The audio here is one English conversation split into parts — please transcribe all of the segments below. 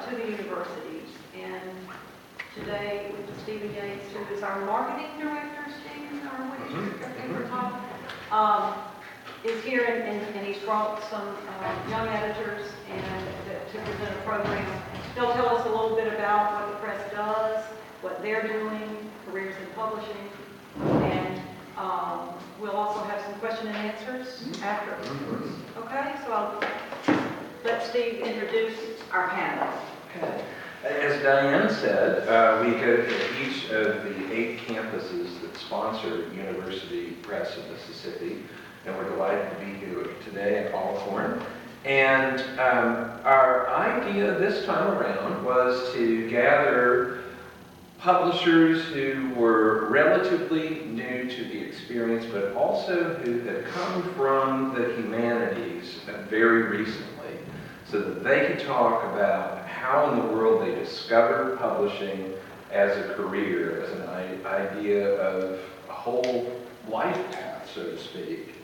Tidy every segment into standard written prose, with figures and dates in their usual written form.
to the universities. And today, with Stephen Yates, who is our marketing director, Steve, or what is your title? Is here, and he's brought some young editors and to present a program. They'll tell us a little bit about what the press does, what they're doing, careers in publishing, and we'll also have some question and answers after. Okay, so I'll let Steve introduce our panel. Okay. As Diane said, we go to each of the 8 campuses that sponsor University Press of Mississippi, and we're delighted to be here today at Alcorn. And our idea this time around was to gather publishers who were relatively new to the experience, but also who had come from the humanities very recently, so that they could talk about how in the world they discovered publishing as a career, as an idea of a whole life path, so to speak.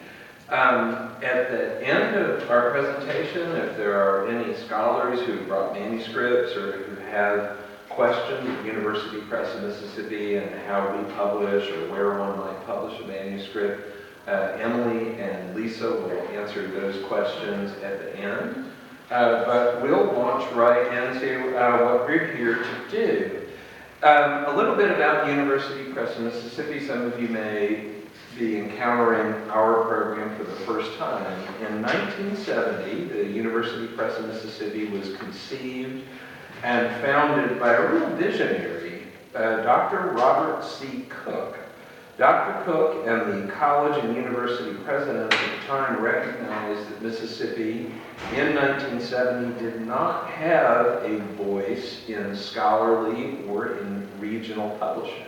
At the end of our presentation, if there are any scholars who have brought manuscripts or who have questions of University Press of Mississippi and how we publish or where one might publish a manuscript, Emily and Lisa will answer those questions at the end. But we'll launch right into what we're here to do. A little bit about University Press of Mississippi. Some of you may be encountering our program for the first time. In 1970, the University Press of Mississippi was conceived and founded by a real visionary, Dr. Robert C. Cook. Dr. Cook and the college and university presidents at the time recognized that Mississippi in 1970 did not have a voice in scholarly or in regional publishing.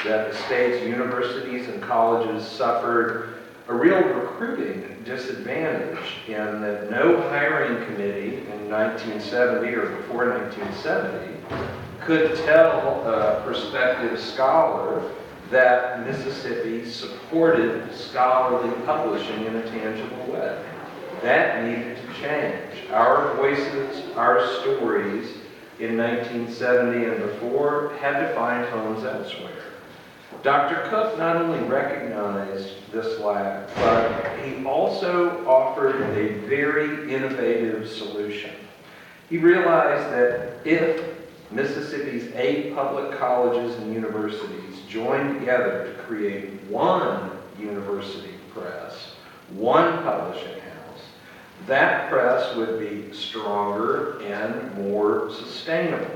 That the state's universities and colleges suffered a real recruiting disadvantage in that no hiring committee in 1970 or before 1970 could tell a prospective scholar that Mississippi supported scholarly publishing in a tangible way. That needed to change. Our voices, our stories in 1970 and before had to find homes elsewhere. Dr. Cook not only recognized this lack, but he also offered a very innovative solution. He realized that if Mississippi's 8 public colleges and universities joined together to create one university press, one publishing house, that press would be stronger and more sustainable.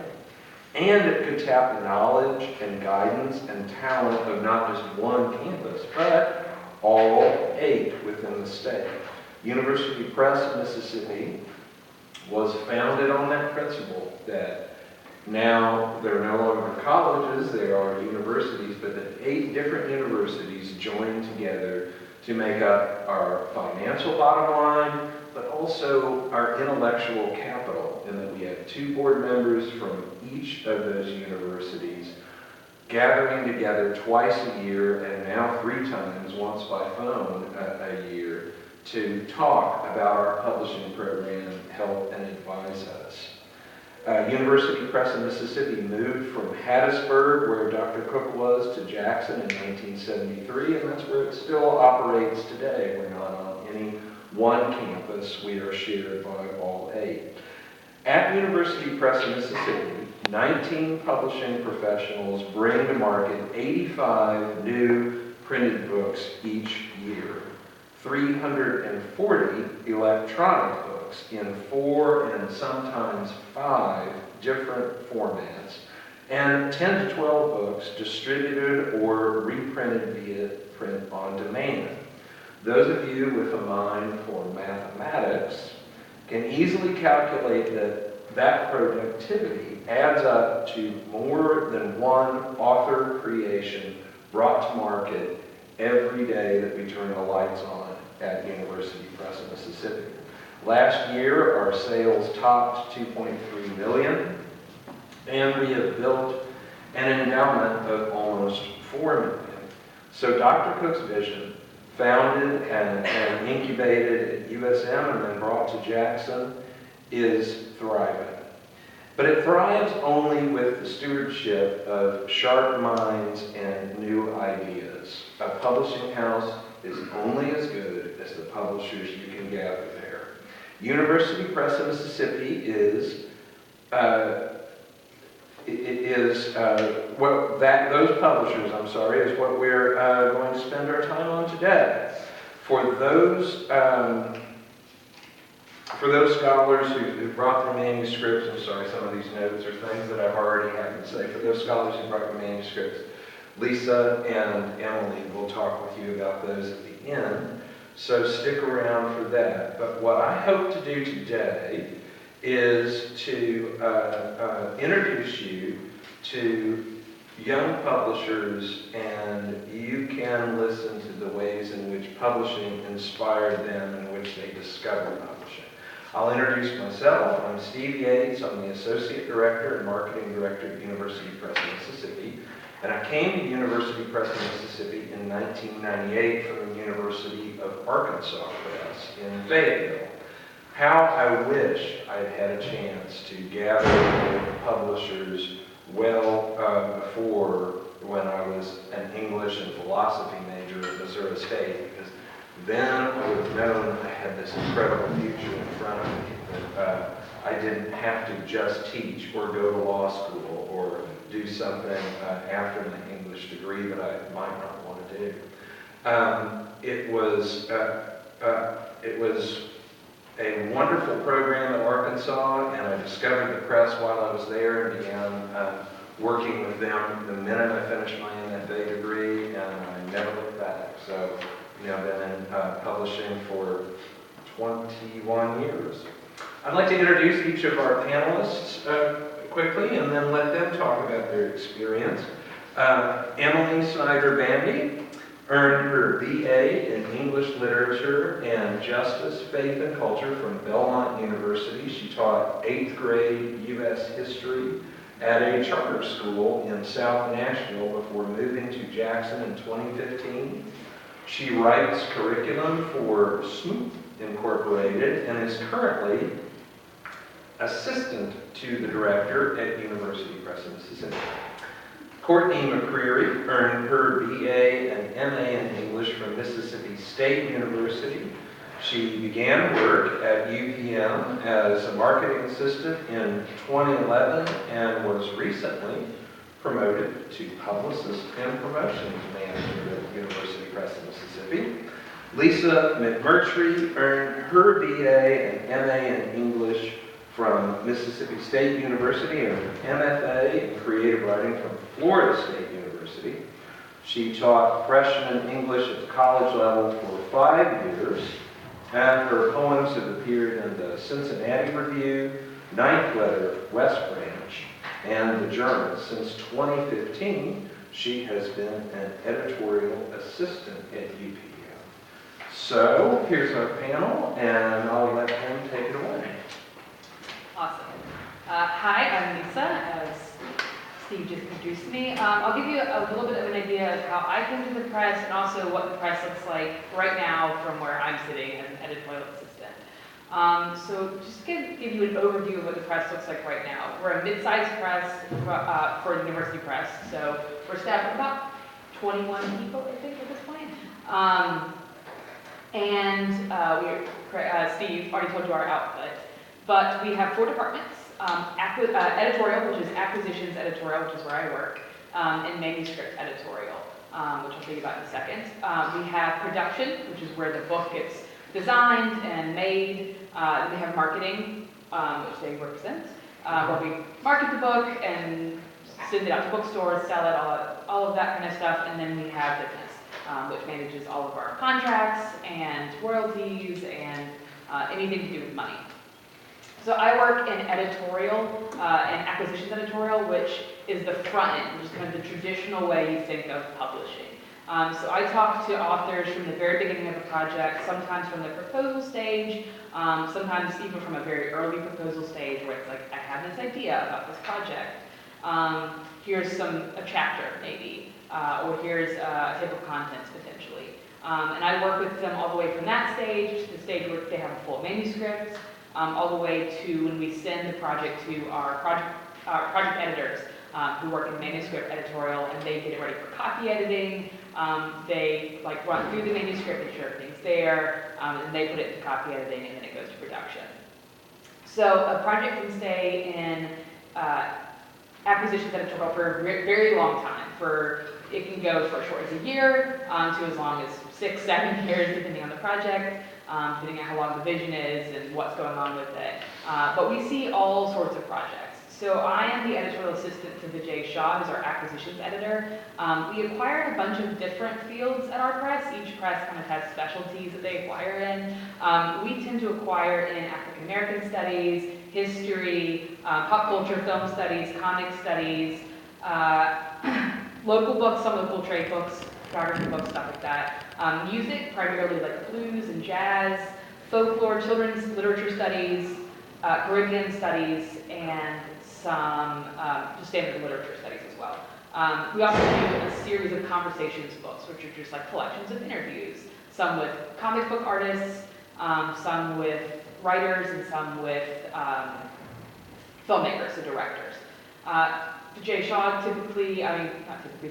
And it could tap the knowledge and guidance and talent of not just one campus, but all 8 within the state. University Press of Mississippi was founded on that principle that now they're no longer colleges, they are universities, but that 8 different universities joined together to make up our financial bottom line, but also our intellectual capital, in that we have 2 board members from each of those universities gathering together twice a year and now 3 times, once by phone a year, to talk about our publishing program, help and advise us. University Press of Mississippi moved from Hattiesburg, where Dr. Cook was, to Jackson in 1973, and that's where it still operates today. We're not on any one campus. We are shared by all 8. At University Press of Mississippi, 19 publishing professionals bring to market 85 new printed books each year, 340 electronic books in 4 and sometimes 5 different formats, and 10 to 12 books distributed or reprinted via print on demand. Those of you with a mind for mathematics can easily calculate that productivity adds up to more than one author creation brought to market every day that we turn the lights on at University Press of Mississippi. Last year, our sales topped 2.3 million, and we have built an endowment of almost 4 million. So Dr. Cook's vision, founded and incubated at USM and then brought to Jackson, is thriving. But it thrives only with the stewardship of sharp minds and new ideas. A publishing house is only as good as the publishers you can gather there. University Press of Mississippi is those publishers, I'm sorry, is what we're going to spend our time on today. For those scholars who brought their manuscripts, I'm sorry, some of these notes are things that I've already had to say. For those scholars who brought their manuscripts, Lisa and Emily will talk with you about those at the end, so stick around for that. But what I hope to do today is to introduce you to young publishers, and you can listen to the ways in which publishing inspired them and which they discovered publishing. I'll introduce myself. I'm Steve Yates. I'm the Associate Director and Marketing Director at University Press of Mississippi. And I came to University Press of Mississippi in 1998 from the University of Arkansas Press in Fayetteville. How I wish I'd had a chance to gather with publishers well before when I was an English and philosophy major at Missouri State, because then I would have known I had this incredible future in front of me, that I didn't have to just teach or go to law school or do something after my English degree that I might not want to do. It was a wonderful program at Arkansas, and I discovered the press while I was there and began working with them the minute I finished my MFA degree, and I never looked back. So, I've been in publishing for 21 years. I'd like to introduce each of our panelists quickly and then let them talk about their experience. Emily Snyder-Bandy earned her BA in English Literature and Justice, Faith and Culture from Belmont University. She taught 8th grade U.S. history at a charter school in South Nashville before moving to Jackson in 2015. She writes curriculum for Smoop Incorporated and is currently assistant to the director at University Press of Mississippi. Courtney McCreary earned her BA and MA in English from Mississippi State University. She began work at UPM as a marketing assistant in 2011 and was recently promoted to publicist and promotions manager at University Press of Mississippi. Lisa McMurtry earned her BA and MA in English from Mississippi State University and MFA in creative writing from Florida State University. She taught freshman English at the college level for 5 years, and her poems have appeared in the Cincinnati Review, Ninth Letter, West Branch, and the Journal. Since 2015, she has been an editorial assistant at UPM. So, here's our panel, and I'll let him take it away. Awesome. Hi, I'm Lisa, as Steve just introduced me. I'll give you a little bit of an idea of how I came to the press and also what the press looks like right now from where I'm sitting as an editorial assistant. So just to give you an overview of what the press looks like right now. We're a mid-sized press for the University Press, so we're staffed at about 21 people, I think, at this point. Steve already told you our output. But we have 4 departments, editorial, which is acquisitions editorial, which is where I work, and manuscript editorial, which I'll tell you about in a second. We have production, which is where the book gets designed and made. Then we have marketing, which they represent, where we market the book and send it out to bookstores, sell it, all of that kind of stuff. And then we have business, which manages all of our contracts and royalties and anything to do with money. So I work in editorial and acquisitions editorial, which is the front end, which is kind of the traditional way you think of publishing. So I talk to authors from the very beginning of a project, sometimes from the proposal stage, sometimes even from a very early proposal stage where it's like, I have this idea about this project. Here's a chapter maybe, or here's a table of contents potentially. And I work with them all the way from that stage to the stage where they have a full manuscript. all the way to when we send the project to our project editors who work in manuscript editorial, and they get it ready for copy editing. They like run through the manuscript, make sure everything's there, and they put it into copy editing, and then it goes to production. So a project can stay in acquisitions editorial for a very long time. It can go for as short as a year to as long as 6, 7 years, depending on the project, depending on how long the vision is and what's going on with it. But we see all sorts of projects. So I am the editorial assistant to Vijay Shah, who's our acquisitions editor. We acquire a bunch of different fields at our press. Each press kind of has specialties that they acquire in. We tend to acquire in African American studies, history, pop culture, film studies, comic studies, local books, some local trade books, photography books, stuff like that. Music, primarily like blues and jazz, folklore, children's literature studies, Caribbean studies, and some just standard literature studies as well. We also do a series of conversations books, which are just like collections of interviews, some with comic book artists, some with writers, and some with filmmakers, so directors. Vijay Shah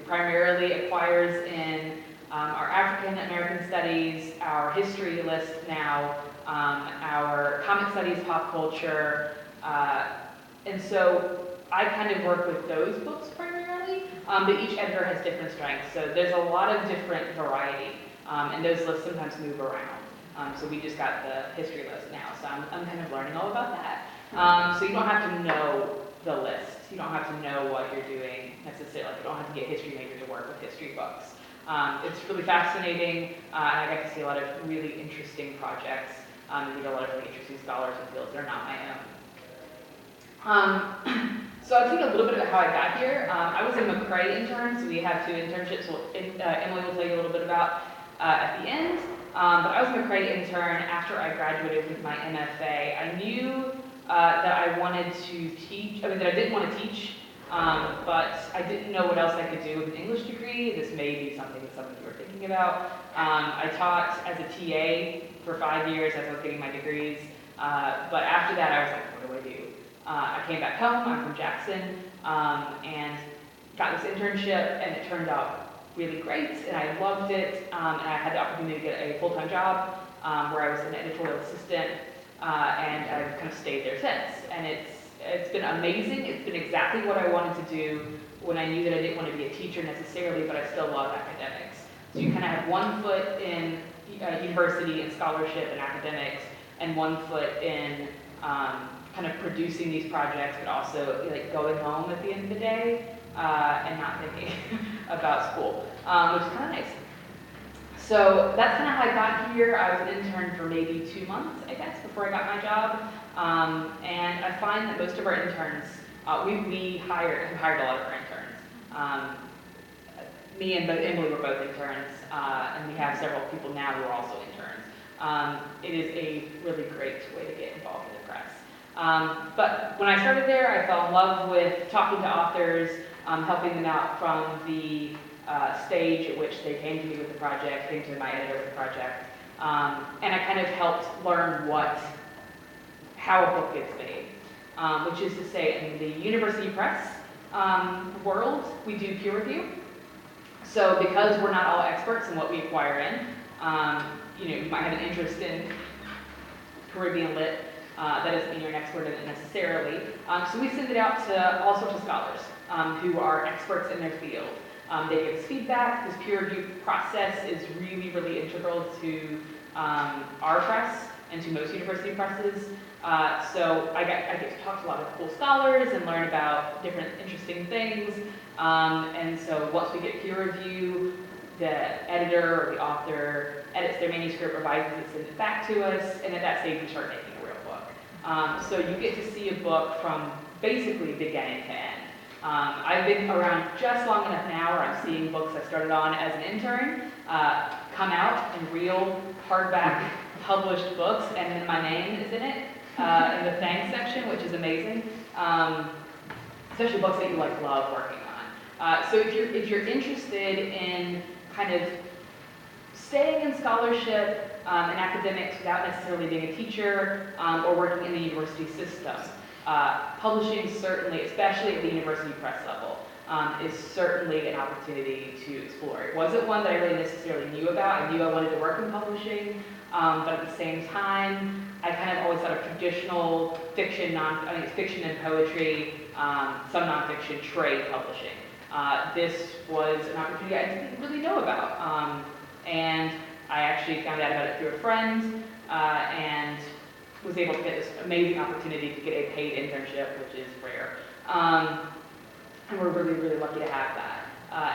primarily acquires in our African American studies, our history list now, our comic studies, pop culture, and so I kind of work with those books primarily, but each editor has different strengths, so there's a lot of different variety, and those lists sometimes move around. So we just got the history list now, so I'm kind of learning all about that. So you don't have to know the list. You don't have to know what you're doing necessarily. You don't have to be a history major to work with history books. It's really fascinating, and I got to see a lot of really interesting projects, and meet a lot of really interesting scholars in fields that are not my own. So I'll tell you a little bit about how I got here. I was a McRae intern, so we have 2 internships, Emily will tell you a little bit about at the end. But I was a McRae intern after I graduated with my MFA. I knew that I wanted to teach, that I didn't want to teach, but I didn't know what else I could do with an English degree. This may be something that some of you are thinking about. I taught as a TA for 5 years as I was getting my degrees, but after that I was like, what do I do? I came back home, I'm from Jackson, and got this internship, and it turned out really great, and I loved it, and I had the opportunity to get a full-time job where I was an editorial assistant, and I've kind of stayed there since. And it's been amazing. It's been exactly what I wanted to do when I knew that I didn't want to be a teacher necessarily, but I still love academics. So you kind of have one foot in university and scholarship and academics, and one foot in kind of producing these projects, but also like going home at the end of the day and not thinking about school, which is kind of nice. So that's kind of how I got here. I was an intern for maybe 2 months, I guess, before I got my job. And I find that most of our interns, we have hired a lot of our interns. Me and Emily were both interns, and we have several people now who are also interns. It is a really great way to get involved in the press. But when I started there, I fell in love with talking to authors, helping them out from the stage at which they came to me with the project, came to my editor with the project, and I kind of helped learn how a book gets made, which is to say, in the university press world, we do peer review. So because we're not all experts in what we acquire in, you might have an interest in Caribbean lit, that doesn't mean you're an expert in it necessarily. So we send it out to all sorts of scholars who are experts in their field. They give us feedback. This peer review process is really, really integral to our press and to most university presses. So I get to talk to a lot of cool scholars and learn about different interesting things. And so once we get peer review, the editor or the author edits their manuscript, revises it, sends it back to us, and at that stage we start making a real book. So you get to see a book from basically beginning to end. I've been around just long enough now where I'm seeing books I started on as an intern come out in real hardback published books, and then my name is in it in the thanks section, which is amazing. Especially books that you love working on. So if you're interested in kind of staying in scholarship in academics without necessarily being a teacher or working in the university system. Publishing certainly, especially at the university press level, is certainly an opportunity to explore. It wasn't one that I really necessarily knew about. I knew I wanted to work in publishing, but at the same time, I kind of always thought of traditional fiction, fiction and poetry, some nonfiction, trade publishing. This was an opportunity I didn't really know about, and I actually found out about it through a friend, and was able to get this amazing opportunity to get a paid internship, which is rare. And we're really, really lucky to have that.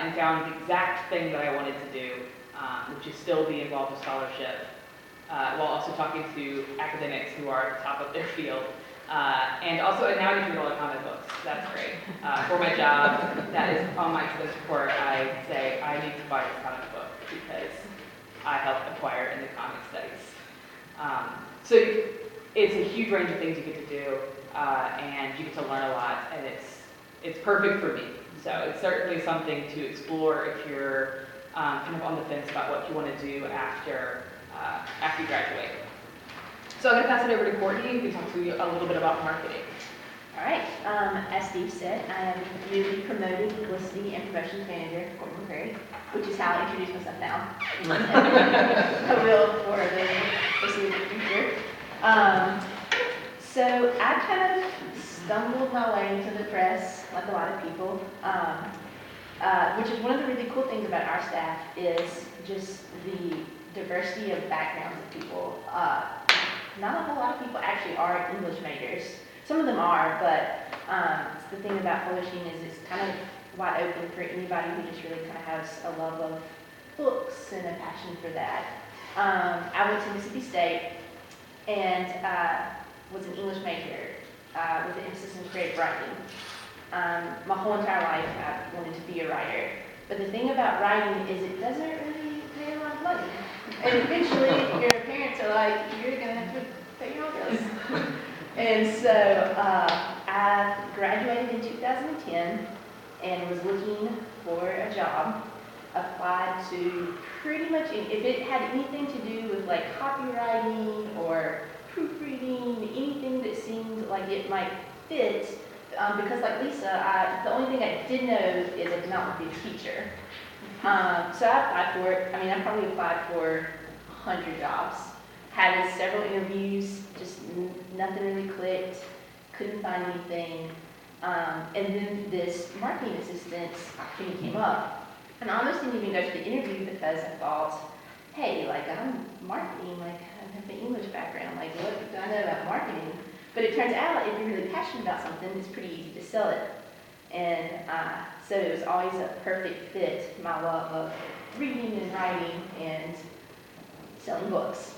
And found the exact thing that I wanted to do, which is still be involved with scholarship, while also talking to academics who are at the top of their field. And also, now I get to read all the comic books. That's great. For my job, that is on my expense report. I say, I need to buy this comic book because I helped acquire in the comic studies. So it's a huge range of things you get to do, and you get to learn a lot, and it's perfect for me. So it's certainly something to explore if you're kind of on the fence about what you want to do after you graduate. So I'm going to pass it over to Courtney, who can talk to you a little bit about marketing. All right, as Steve said, I am newly promoted publicity and promotions manager for Alcorn Prairie, which is how I introduce myself now. I will for the foreseeable future. So I kind of stumbled my way into the press, like a lot of people, which is one of the really cool things about our staff is just the diversity of backgrounds of people. Not a whole lot of people actually are English majors. Some of them are, but the thing about publishing is it's kind of wide open for anybody who just really kind of has a love of books and a passion for that. I went to Mississippi State and was an English major with an emphasis in creative writing. My whole entire life I wanted to be a writer. But the thing about writing is it doesn't really pay a lot of money. And eventually your parents are like, you're going to have to pay your own bills. And so I graduated in 2010 and was looking for a job. Applied to pretty much, if it had anything to do with like copywriting or proofreading, anything that seemed like it might fit, because like Lisa, the only thing I did know is I did not want to be a teacher. So I applied for it. I mean, I probably applied for 100 jobs. Had several interviews, just nothing really clicked, couldn't find anything. And then this marketing assistant opportunity came up. And I almost didn't even go to the interview because I thought, hey, like I'm marketing, like I have an English background, like what do I know about marketing? But it turns out if you're really passionate about something, it's pretty easy to sell it. And so it was always a perfect fit, my love of reading and writing and selling books.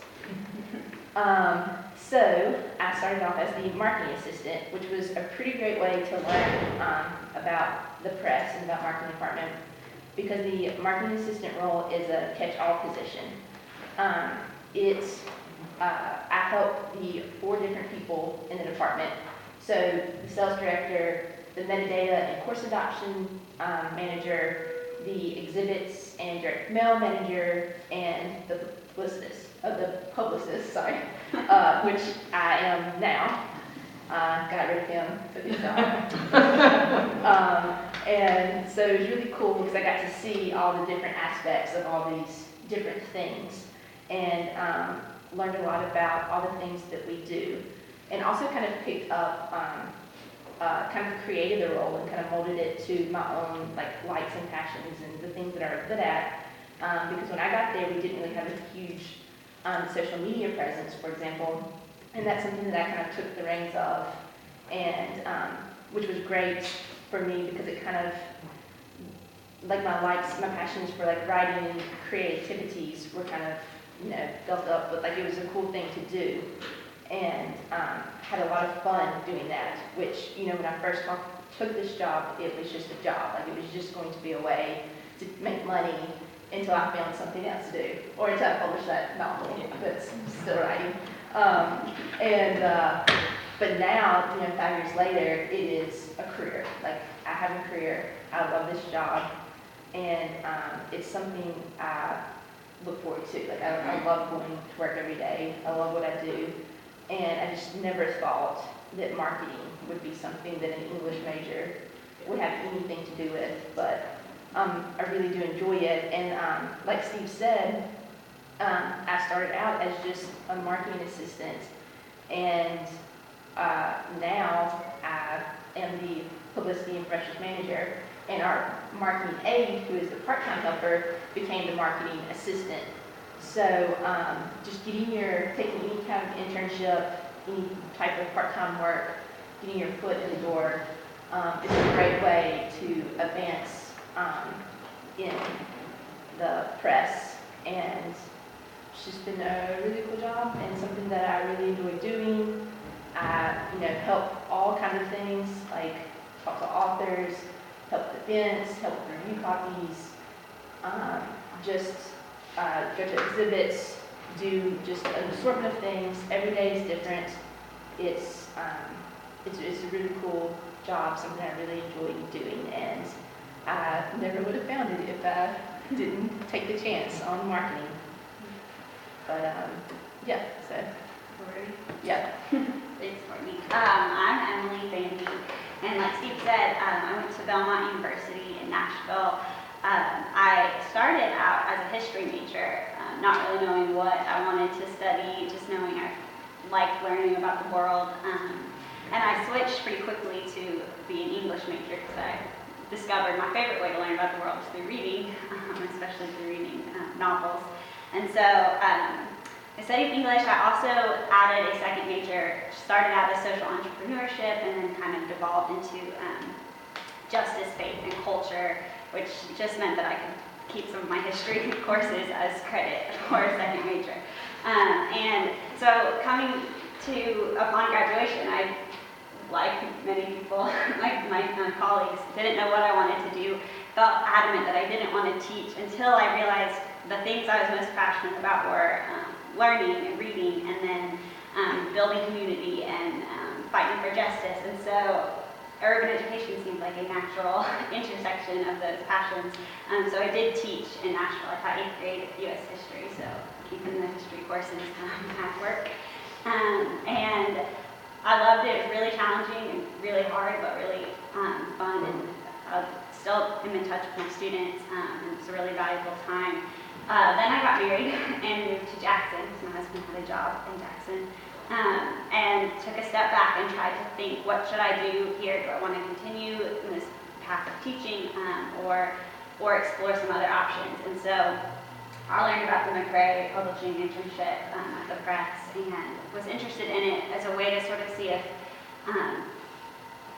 So I started off as the marketing assistant, which was a pretty great way to learn about the press and about marketing department, because the marketing assistant role is a catch-all position. I help the 4 different people in the department. So the sales director, the metadata and course adoption manager, the exhibits and direct mail manager, and the publicist, which I am now. Got rid of him, took his job. And so it was really cool because I got to see all the different aspects of all these different things and learned a lot about all the things that we do. And also kind of picked up, kind of created the role and kind of molded it to my own likes and passions and the things that I was good at. Because when I got there, we didn't really have a huge social media presence, for example. And that's something that I kind of took the reins of, and which was great for me because it kind of, like my passions for writing and creativities were kind of, built up, but it was a cool thing to do. And had a lot of fun doing that, which, when I first took this job, it was just a job. It was just going to be a way to make money until I found something else to do, or until I published that novel that's still writing. But now, 5 years later, it is a career. I have a career. I love this job, and it's something I look forward to. Like, I love going to work every day. I love what I do. And I just never thought that marketing would be something that an English major would have anything to do with. But I really do enjoy it. And like Steve said, I started out as just a marketing assistant. And now I am the publicity and freshers manager. And our marketing aide, who is the part-time helper, became the marketing assistant. So just taking any kind of internship, any type of part-time work, getting your foot in the door is a great way to advance in the press. And it's just been a really cool job and something that I really enjoy doing. I help all kinds of things, like talk to authors, help with events, help with review copies, go to exhibits, do just an assortment of things. Every day is different. It's a really cool job, something I really enjoy doing, and I never would have found it if I didn't take the chance on marketing. But yeah, so yeah. Thanks, Courtney. I'm Emily Fandy, and like Steve said, I went to Belmont University in Nashville. I started out as a history major, not really knowing what I wanted to study, just knowing I liked learning about the world. And I switched pretty quickly to be an English major because I discovered my favorite way to learn about the world is through reading, especially through reading novels. And so I studied English. I also added a second major, started out as social entrepreneurship and then kind of devolved into justice, faith, and culture, which just meant that I could keep some of my history courses as credit for a second major. And so coming to, upon graduation, I, like many people, like my colleagues, didn't know what I wanted to do, felt adamant that I didn't want to teach until I realized the things I was most passionate about were learning and reading, and then building community and fighting for justice. And so urban education seemed like a natural intersection of those passions. So I did teach in Nashville. I taught 8th grade U.S. history, so keeping the history courses at work. And I loved it. It was really challenging and really hard, but really fun. And I still am in touch with my students. And it's a really valuable time. Then I got married and moved to Jackson because my husband had a job in Jackson. And took a step back and tried to think, what should I do here? Do I want to continue in this path of teaching or explore some other options? And so I learned about the McRae publishing internship at the press and was interested in it as a way to sort of see if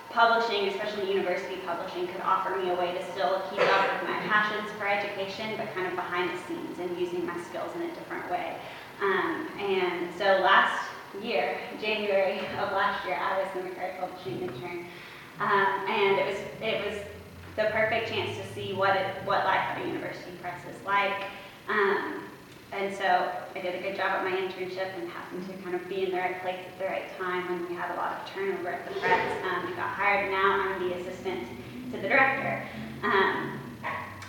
publishing, especially university publishing, could offer me a way to still keep up with my passions for education, but kind of behind the scenes and using my skills in a different way. And so last year, January of last year, I was the McRae publishing intern. And it was the perfect chance to see what life at a university press is like. And so I did a good job at my internship and happened to kind of be in the right place at the right time when we had a lot of turnover at the press. I got hired, and now I'm the assistant to the director.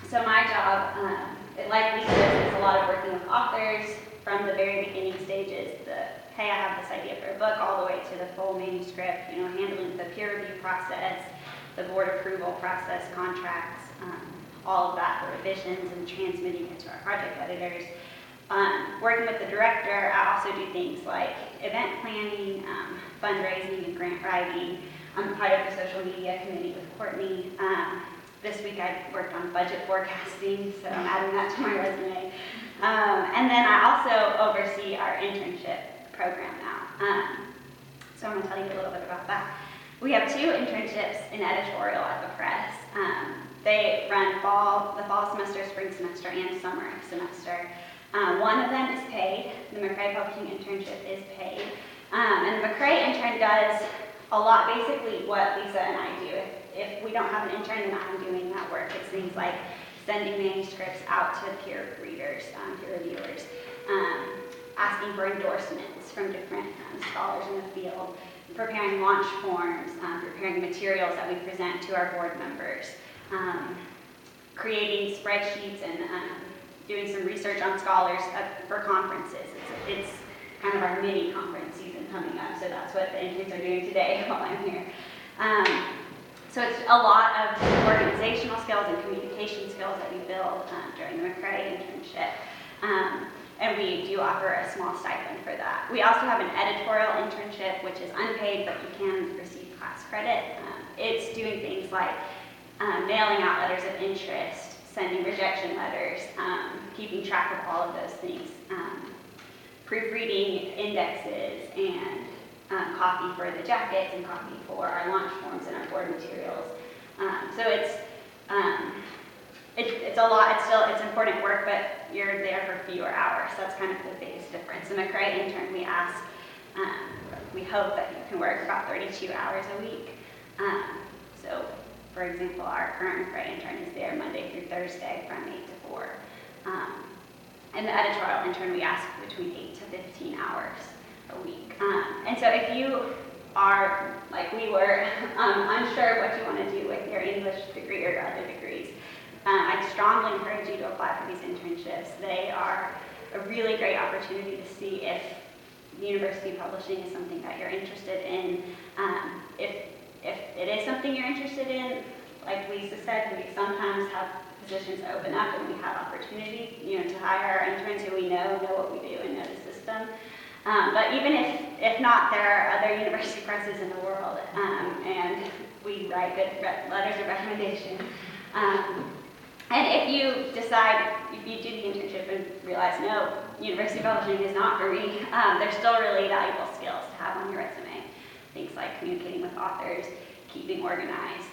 So my job, like Lisa says, is a lot of working with authors from the very beginning stages, hey, I have this idea for a book, all the way to the full manuscript, handling the peer review process, the board approval process, contracts, all of that, the revisions, and transmitting it to our project editors. Working with the director, I also do things like event planning, fundraising, and grant writing. I'm part of the social media committee with Courtney. This week I worked on budget forecasting, so I'm adding that to my resume. And then I also oversee our internship program now. So I'm going to tell you a little bit about that. We have 2 internships in editorial at the press. They run the fall semester, spring semester, and summer semester. One of them is paid. The McRae Publishing internship is paid. And the McRae intern does a lot, basically what Lisa and I do. If we don't have an intern, then I'm doing that work. It's things like sending manuscripts out to peer readers, peer reviewers, asking for endorsements from different scholars in the field, preparing launch forms, preparing materials that we present to our board members, creating spreadsheets and doing some research on scholars for conferences. It's kind of our mini conference season coming up, so that's what the interns are doing today while I'm here. So it's a lot of organizational skills and communication skills that we build during the McRae internship. And we do offer a small stipend for that. We also have an editorial internship, which is unpaid, but you can receive class credit. It's doing things like mailing out letters of interest, sending rejection letters, keeping track of all of those things, proofreading indexes, and copy for the jackets and copy for our launch forms and our board materials. So it's a lot. It's important work, but you're there for fewer hours. That's kind of the biggest difference. The McRae intern, we hope that you can work about 32 hours a week. So, for example, our current McRae intern is there Monday through Thursday from 8 to 4. And the editorial intern, we ask between 8 to 15 hours a week. And so if you are, like we were, unsure what you want to do with your English degree or your other degrees, I strongly encourage you to apply for these internships. They are a really great opportunity to see if university publishing is something that you're interested in. If it is something you're interested in, like Lisa said, we sometimes have positions open up and we have opportunity, to hire our interns who we know what we do and know the system. But even if not, there are other university presses in the world, and we write good letters of recommendation. And if you decide, if you do the internship and realize, no, university publishing is not for me, there's still really valuable skills to have on your resume. Things like communicating with authors, keeping organized,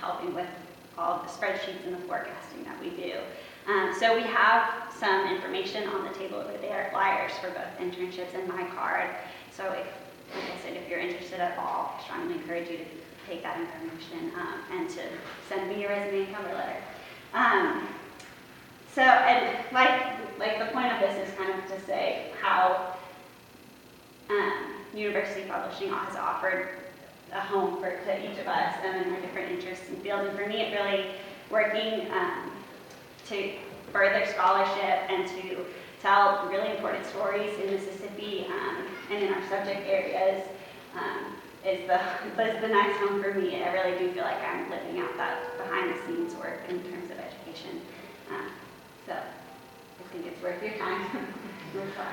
helping with all of the spreadsheets and the forecasting that we do. So we have some information on the table over there, flyers for both internships and my card. So like I said, if you're interested at all, I strongly encourage you to take that information and to send me your resume and cover letter. So, and like the point of this is kind of to say how university publishing has offered a home to each of us and our different interests and fields. And for me, it really working to further scholarship and to tell really important stories in Mississippi and in our subject areas is the nice home for me. I really do feel like I'm living out that behind the scenes work in terms of education. So I think it's worth your time.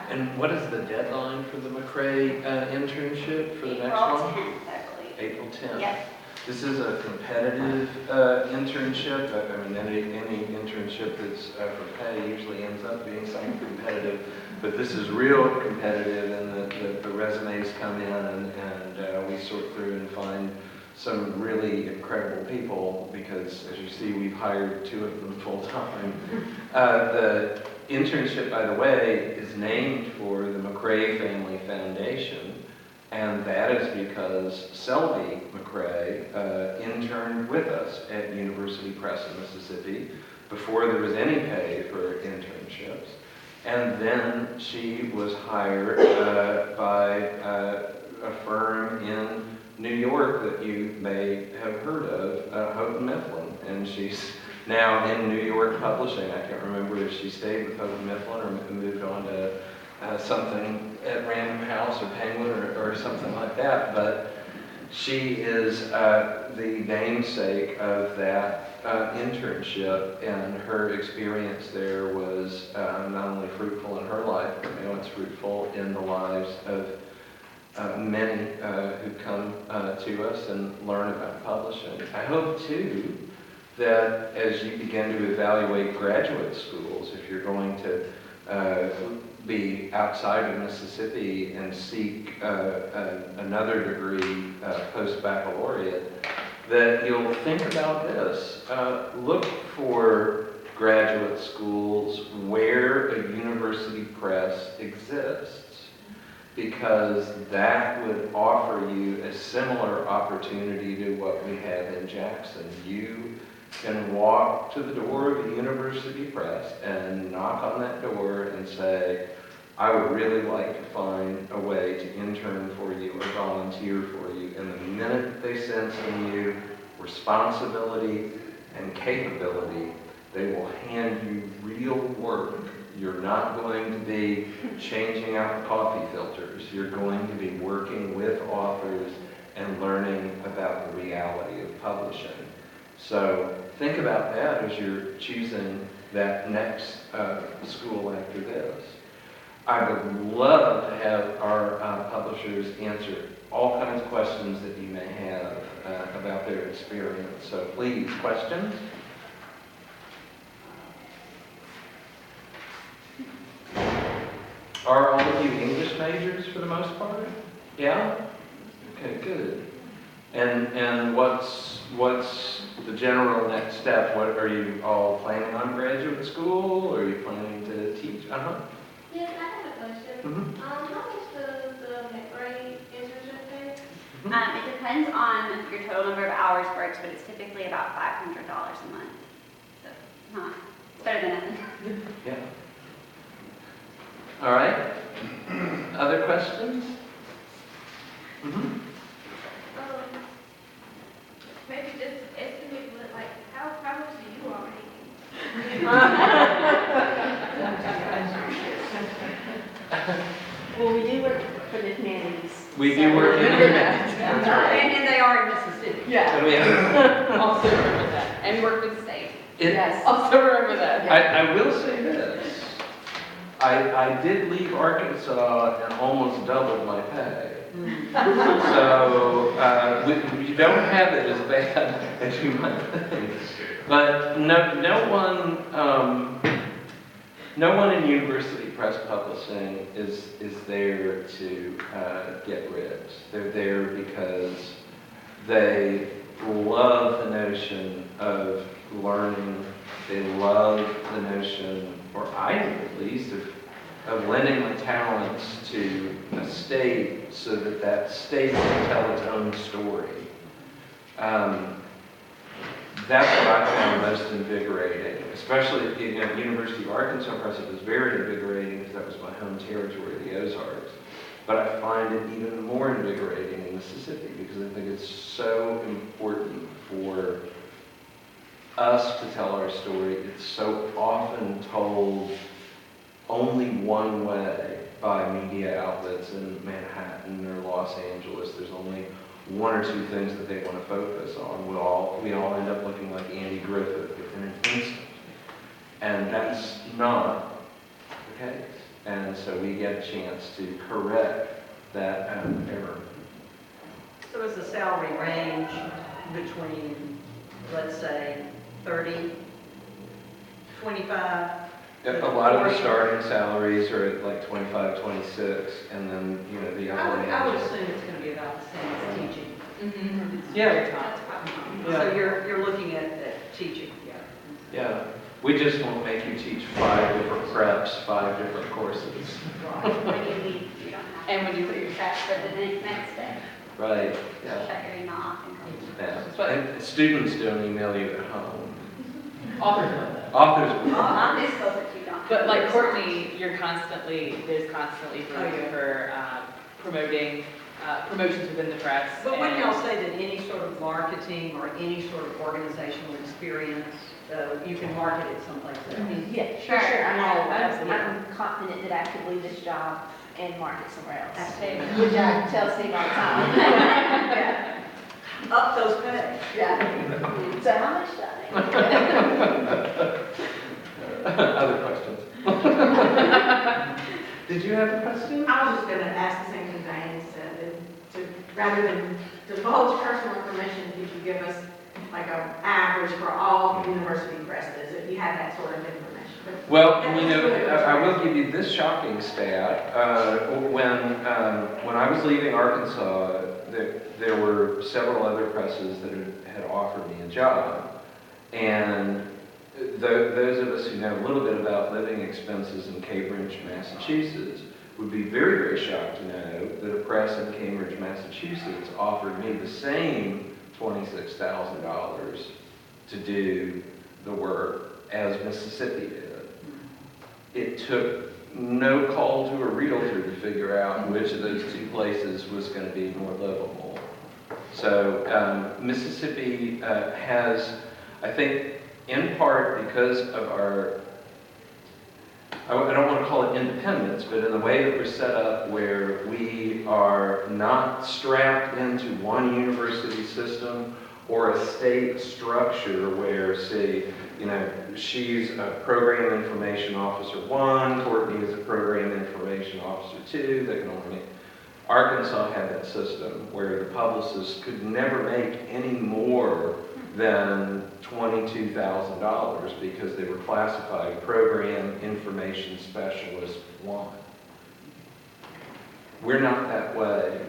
And what is the deadline for the McRae internship for the next one? April 10th, I believe. April 10th. Yep. This is a competitive internship. I mean, any internship that's for pay usually ends up being somewhat competitive, but this is real competitive, and the resumes come in, and we sort through and find some really incredible people, because as you see, we've hired 2 of them full time. The internship, by the way, is named for the McRae Family Foundation. And that is because Selby McRae interned with us at University Press in Mississippi before there was any pay for internships. And then she was hired by a firm in New York that you may have heard of, Houghton Mifflin. And she's now in New York publishing. I can't remember if she stayed with Houghton Mifflin or moved on to something at Random House or Penguin or something like that, but she is the namesake of that internship, and her experience there was not only fruitful in her life, but it's fruitful in the lives of many who come to us and learn about publishing. I hope too that as you begin to evaluate graduate schools, if you're going to be outside of Mississippi and seek another degree post-baccalaureate, that you'll think about this. Look for graduate schools where a university press exists, because that would offer you a similar opportunity to what we have in Jackson. You can walk to the door of a university press and knock on that door and say, I would really like to find a way to intern for you or volunteer for you. And the minute they sense in you responsibility and capability, They will hand you real work. You're not going to be changing out coffee filters. You're going to be working with authors and learning about the reality of publishing. So think about that as you're choosing that next school after this. I would love to have our publishers answer all kinds of questions that you may have about their experience. So please, questions? Are all of you English majors for the most part? Yeah? Okay, good. And what's the general next step? What are you all planning on graduate school? Or are you planning to teach? Yes, I have a question. How much does the McRae internship pay? It depends on your total number of hours worked, but it's typically about $500 a month. So, it's better than nothing. Yeah. All right. Other questions? Maybe just estimate, like, how much do you all make? Well, we do work for the communities. We do work in That's right. And they are in Mississippi. Yeah. And we have, Also remember that. And work with the state. Yes. Also remember that. I will say this. I did leave Arkansas and almost doubled my pay. So you don't have it as bad as you might think. But no one in university press publishing is there to get rich. They're there because they love the notion of learning. They love the notion, or I do at least, of lending my talents to a state so that that state can tell its own story. That's what I found most invigorating, especially at the University of Arkansas Press. It was very invigorating because that was my home territory, the Ozarks. But I find it even more invigorating in Mississippi because I think it's so important for us to tell our story. It's so often told only one way by media outlets in Manhattan or Los Angeles. There's only one or two things that they want to focus on. We all end up looking like Andy Griffith within an instant. And that's not the case. And so we get a chance to correct that error. So is the salary range between, let's say, 30, 25? A lot of the starting salaries are at like 25, 26, and then, the I other would range. assume it's going to be about the same as teaching. It's Yeah. very tough. So you're looking at teaching. Yeah, we just won't make you teach 5 different preps, 5 different courses. When you leave, you don't have And when you to leave. prep for the next day. Right, yeah. Shut your email off and go. Yeah. And students don't email you at home. Authors know that. Authors will. On this book, you don't. But like Courtney, there's constantly room Oh, yeah. for promotions within the press. But when and- y'all say that any sort of marketing or any sort of organizational experience, you can market it someplace else. Yeah, Sure. sure. I'm absolutely. confident that I could leave this job and market somewhere else. Absolutely. Which I tell Steve all the time. Yeah. Up those pegs. Yeah. So how much do I make? Other questions? Did you have a question? I was just gonna ask the same thing Diane said, rather than divulge personal information, could you give us like an average for all university presses, if you had that sort of information? Well, I will give you this shocking stat. When I was leaving Arkansas, there were several other presses that had offered me a job. And those of us who know a little bit about living expenses in Cambridge, Massachusetts, would be very, very shocked to know that a press in Cambridge, Massachusetts offered me the same $26,000 to do the work as Mississippi did. It took no call to a realtor to figure out which of those two places was going to be more livable. So Mississippi has, I think, in part because of our, I don't want to call it independence, but in the way that we're set up where we are not strapped into one university system or a state structure where, say, she's a program information officer 1, Courtney is a program information officer 2, they can only make. Arkansas had that system where the publicists could never make any more than $22,000 because they were classified program information specialist 1. We're not that way.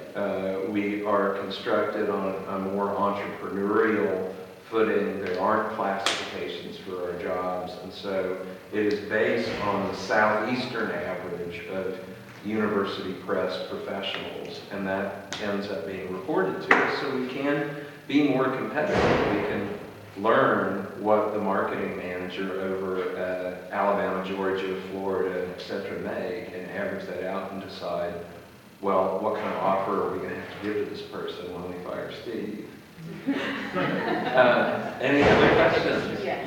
We are constructed on a more entrepreneurial footing. There aren't classifications for our jobs, and so it is based on the southeastern average of university press professionals, and that ends up being reported to us, so we can be more competitive. We can learn what the marketing manager over at Alabama, Georgia, Florida, etc. make, and average that out and decide, well, what kind of offer are we going to have to give to this person when we fire Steve? Any other questions? Yeah.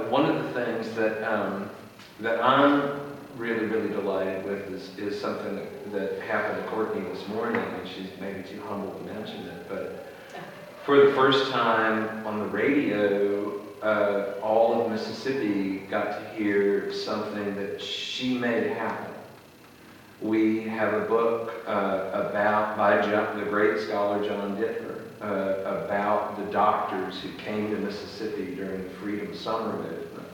One of the things that I'm really delighted with is something that happened to Courtney this morning, and she's maybe too humble to mention it, but for the first time on the radio, all of Mississippi got to hear something that she made happen. We have a book by the great scholar John Dittmer about the doctors who came to Mississippi during the Freedom Summer movement.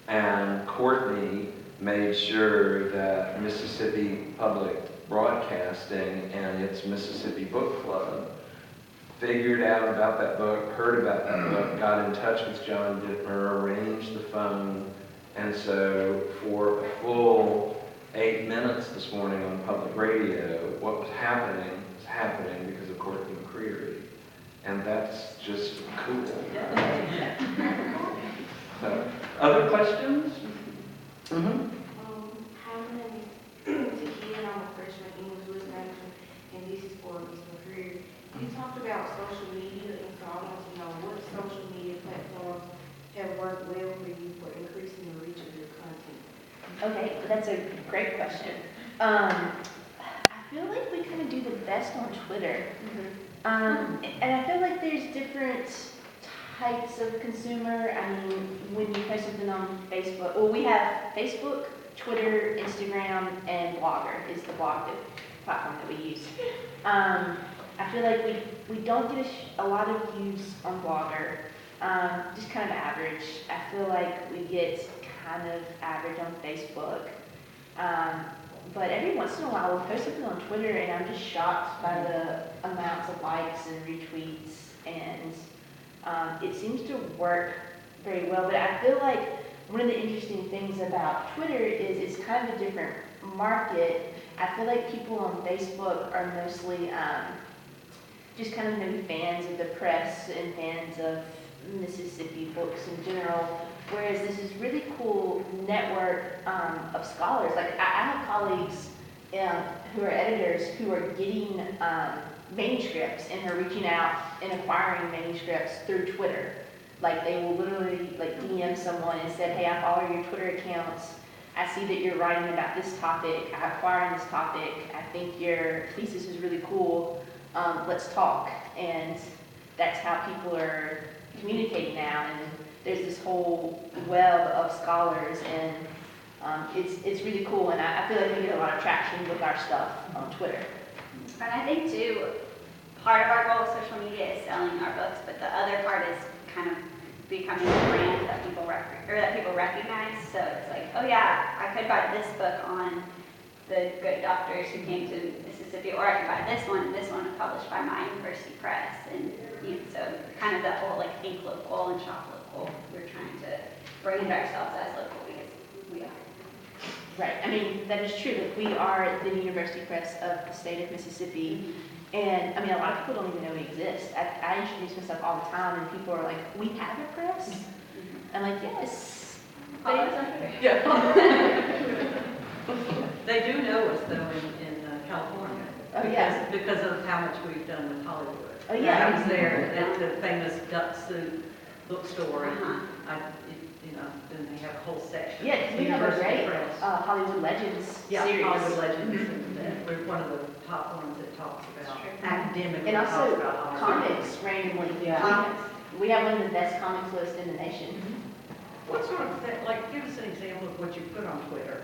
And Courtney made sure that Mississippi Public Broadcasting and its Mississippi Book Club figured out about that book, heard about that book, got in touch with John Dittmer, arranged the phone, and so for a full 8 minutes this morning on public radio, what was happening because of Courtney McCreary. And that's just cool. So, other questions? Mm-hmm. Hi, my name is Takia, and I'm a freshman English lit major, and this is for Ms. McCreary. You talked about social media, and so I want to know what social media platforms have worked well for you for increasing the reach of your content. Okay, that's a great question. I feel like we kind of do the best on Twitter. And I feel like there's different types of consumer. I mean, when you post something on Facebook, well, we have Facebook, Twitter, Instagram, and Blogger is the platform that we use. I feel like we don't get a lot of views on Blogger, just kind of average. I feel like we get kind of average on Facebook. But every once in a while we'll post something on Twitter and I'm just shocked by the amounts of likes and retweets, and it seems to work very well. But I feel like one of the interesting things about Twitter is it's kind of a different market. I feel like people on Facebook are mostly just kind of maybe fans of the press and fans of Mississippi books in general, whereas this is really cool network of scholars. Like I have colleagues who are editors who are getting manuscripts and are reaching out and acquiring manuscripts through Twitter. Like they will literally like DM someone and said, hey, I follow your Twitter accounts. I see that you're writing about this topic. I'm acquiring this topic. I think your thesis is really cool. Let's talk. And that's how people are communicating now. And there's this whole web of scholars, and it's really cool. And I feel like we get a lot of traction with our stuff on Twitter. And I think too, part of our goal with social media is selling our books, but the other part is kind of becoming a brand that people recognize. So it's like, oh yeah, I could buy this book on the good doctors who came to Mississippi, or I could buy this one was published by my university press. And so kind of that whole like think local and shop local, we're trying to brand ourselves as local because we are. Right. I mean, that is true. Like, we are the university press of the state of Mississippi. And I mean, a lot of people don't even know we exist. I introduce myself all the time, and people are like, we have a press? I'm like, yes. Yeah. They do know us though in California. Oh, yeah. Because of how much we've done with Hollywood. Oh, yeah. I was there at the famous duck soup bookstore, and Uh-huh. then they have a whole section. Yeah, 'cause we have a University great Press. Hollywood Legends Yeah, series. Hollywood Legends, and we're one of the top ones that talks about academically, And talks also about Hollywood. comics randomly. Yeah. We have one of the best comics lists in the nation. What sort of thing, like, give us an example of what you put on Twitter,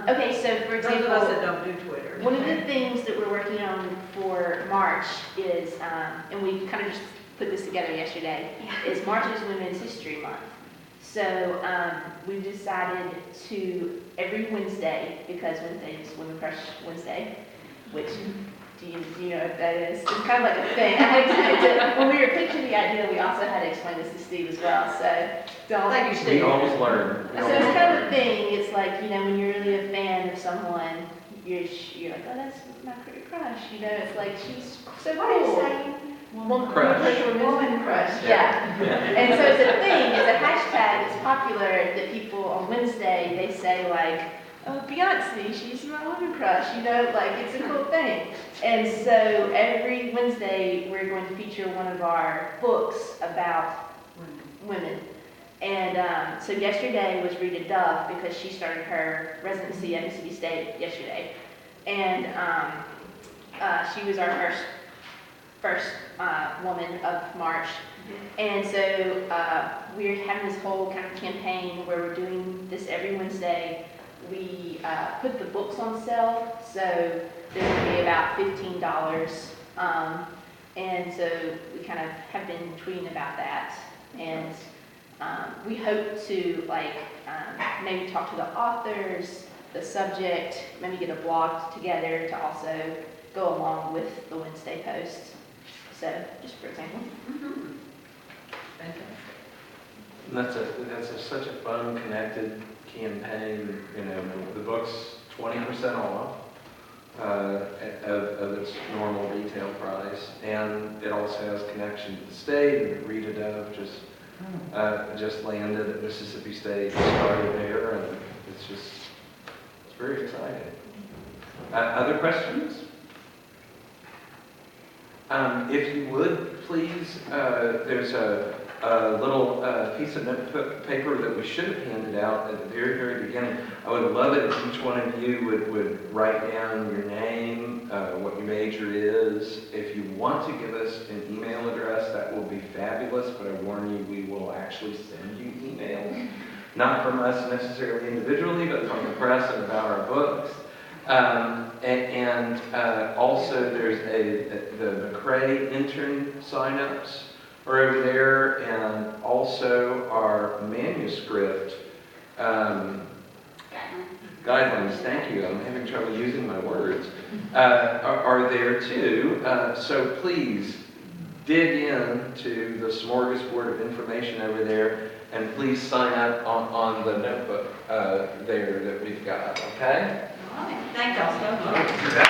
Okay, so for those of us that example, don't do Twitter. one of the things that we're working on for March is, and we kind of just put this together yesterday, is March is Women's History Month. So we've decided to, every Wednesday, because Wednesday is Women Crush Wednesday, which, do you know what that is? It's kind of like a thing. When we were pitching the idea, we also had to explain this to Steve as well, so don't. Thank you, We Steve. always learn. So it's kind of a thing, it's like, when you're really a fan of someone, you're like, oh, that's my crush, it's like, she's so cool. Woman Crush. Woman crush, yeah. And so it's a thing, it's a hashtag, it's popular that people on Wednesday, they say like, oh, Beyonce, she's my woman crush, like, it's a cool thing. And so every Wednesday, we're going to feature one of our books about women. And so yesterday was Rita Dove, because she started her residency at Mississippi State yesterday. And she was our first woman of March. And so we're having this whole kind of campaign where we're doing this every Wednesday. We put the books on sale, so they're going to be about $15. And so we kind of have been tweeting about that. And we hope to maybe talk to the authors, the subject, maybe get a blog together to also go along with the Wednesday post. So, just for example. Fantastic. And that's such a fun, connected campaign. The book's 20% off of its normal retail price, and it also has connection to the state. And Rita Dove just landed at Mississippi State, started there, and it's very exciting. Other questions? If you would, please, there's a little piece of notebook paper that we should have handed out at the very, very beginning. I would love it if each one of you would write down your name, what your major is. If you want to give us an email address, that will be fabulous, but I warn you, we will actually send you emails. Not from us necessarily individually, but from the press and about our books. Also there's the McCrae intern signups are over there, and also our manuscript guidelines, thank you, I'm having trouble using my words, are there too. So please dig into the smorgasbord of information over there, and please sign up on the notebook there that we've got, okay? Thank y'all so much. You bet.